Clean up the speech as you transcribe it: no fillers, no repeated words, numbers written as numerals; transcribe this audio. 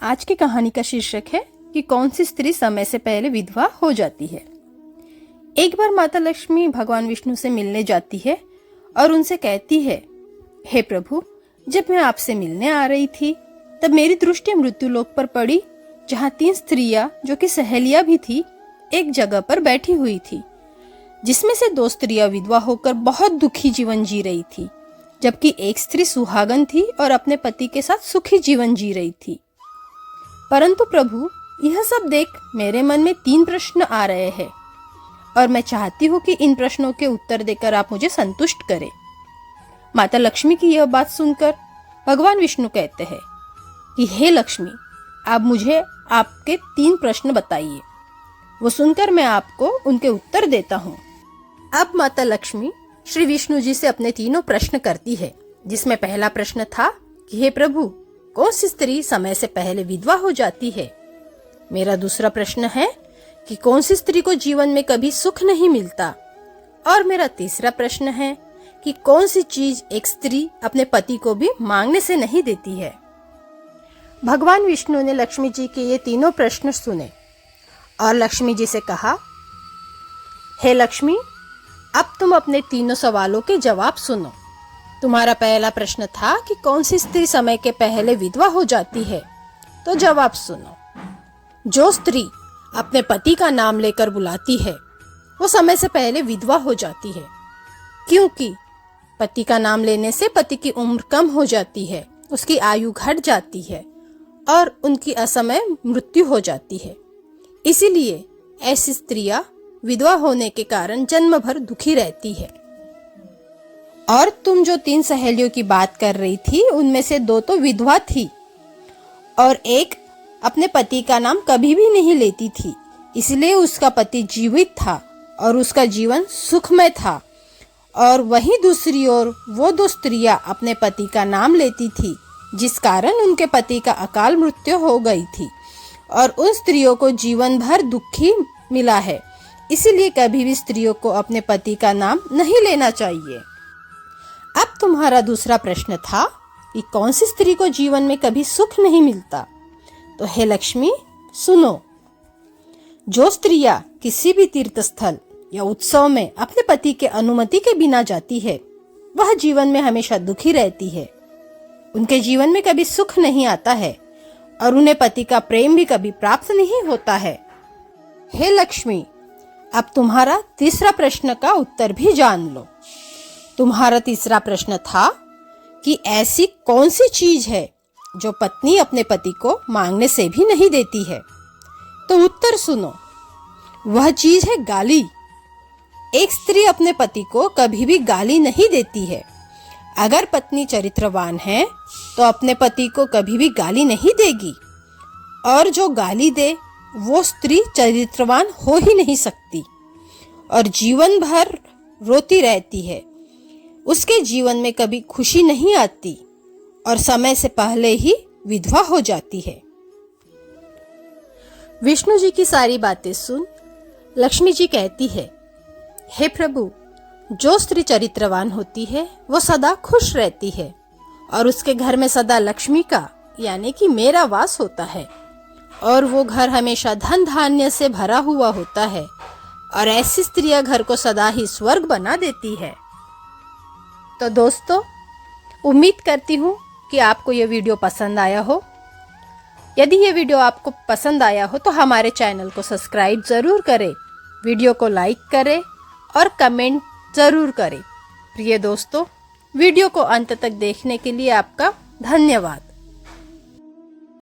आज की कहानी का शीर्षक है कि कौन सी स्त्री समय से पहले विधवा हो जाती है। एक बार माता लक्ष्मी भगवान विष्णु से मिलने जाती है और उनसे कहती है, हे प्रभु, जब मैं आपसे मिलने आ रही थी तब मेरी दृष्टि मृत्युलोक पर पड़ी, जहाँ 3 स्त्रियां जो कि सहेलियां भी थी एक जगह पर बैठी हुई थी, जिसमें से 2 स्त्रियां विधवा होकर बहुत दुखी जीवन जी रही थी, जबकि एक स्त्री सुहागन थी और अपने पति के साथ सुखी जीवन जी रही थी। परंतु प्रभु, यह सब देख मेरे मन में 3 प्रश्न आ रहे हैं और मैं चाहती हूँ कि इन प्रश्नों के उत्तर देकर आप मुझे संतुष्ट करें। माता लक्ष्मी की यह बात सुनकर भगवान विष्णु कहते हैं कि हे लक्ष्मी, आप मुझे आपके 3 प्रश्न बताइए। वो सुनकर मैं आपको उनके उत्तर देता हूँ। अब माता लक्ष्मी श्री विष्णु जी से अपने 3 प्रश्न करती है, जिसमें पहला प्रश्न था कि हे प्रभु, कौन सी स्त्री समय से पहले विधवा हो जाती है। मेरा दूसरा प्रश्न है कि कौन सी स्त्री को जीवन में कभी सुख नहीं मिलता। और मेरा तीसरा प्रश्न है कि कौन सी चीज एक स्त्री अपने पति को भी मांगने से नहीं देती है। भगवान विष्णु ने लक्ष्मी जी के ये 3 प्रश्न सुने और लक्ष्मी जी से कहा, हे लक्ष्मी, अब तुम अपने 3 सवालों के जवाब सुनो। तुम्हारा पहला प्रश्न था कि कौन सी स्त्री समय के पहले विधवा हो जाती है, तो जवाब सुनो। जो स्त्री अपने पति का नाम लेकर बुलाती है वो समय से पहले विधवा हो जाती है, क्योंकि पति का नाम लेने से पति की उम्र कम हो जाती है, उसकी आयु घट जाती है और उनकी असमय मृत्यु हो जाती है। इसीलिए ऐसी स्त्रियां विधवा होने के कारण जन्म भर दुखी रहती है। और तुम जो 3 सहेलियों की बात कर रही थी, उनमें से 2 तो विधवा थी और एक अपने पति का नाम कभी भी नहीं लेती थी, इसलिए उसका पति जीवित था और उसका जीवन सुखमय था। और वहीं दूसरी ओर वो 2 स्त्रियां अपने पति का नाम लेती थी, जिस कारण उनके पति का अकाल मृत्यु हो गई थी और उन स्त्रियों को जीवन भर दुखी मिला है। इसीलिए कभी भी स्त्रियों को अपने पति का नाम नहीं लेना चाहिए। अब तुम्हारा दूसरा प्रश्न था कि कौन सी स्त्री को जीवन में कभी सुख नहीं मिलता। तो हे लक्ष्मी, सुनो। जो स्त्रियां किसी भी तीर्थ स्थल या उत्सव में अपने पति के अनुमति के बिना जाती है, वह जीवन में हमेशा दुखी रहती है। उनके जीवन में कभी सुख नहीं आता है और उन्हें पति का प्रेम भी कभी प्राप्त नहीं होता है। हे लक्ष्मी, अब तुम्हारा तीसरा प्रश्न का उत्तर भी जान लो। तुम्हारा तीसरा प्रश्न था कि ऐसी कौन सी चीज है जो पत्नी अपने पति को मांगने से भी नहीं देती है। तो उत्तर सुनो, वह चीज है गाली। एक स्त्री अपने पति को कभी भी गाली नहीं देती है। अगर पत्नी चरित्रवान है तो अपने पति को कभी भी गाली नहीं देगी, और जो गाली दे वो स्त्री चरित्रवान हो ही नहीं सकती और जीवन भर रोती रहती है। उसके जीवन में कभी खुशी नहीं आती और समय से पहले ही विधवा हो जाती है। विष्णु जी की सारी बातें सुन लक्ष्मी जी कहती है, हे प्रभु, जो स्त्री चरित्रवान होती है वो सदा खुश रहती है और उसके घर में सदा लक्ष्मी का यानी कि मेरा वास होता है और वो घर हमेशा धन धान्य से भरा हुआ होता है और ऐसी स्त्रियां घर को सदा ही स्वर्ग बना देती है। तो दोस्तों, उम्मीद करती हूँ कि आपको ये वीडियो पसंद आया हो। यदि ये वीडियो आपको पसंद आया हो तो हमारे चैनल को सब्सक्राइब ज़रूर करें, वीडियो को लाइक करें और कमेंट ज़रूर करें। प्रिय दोस्तों, वीडियो को अंत तक देखने के लिए आपका धन्यवाद।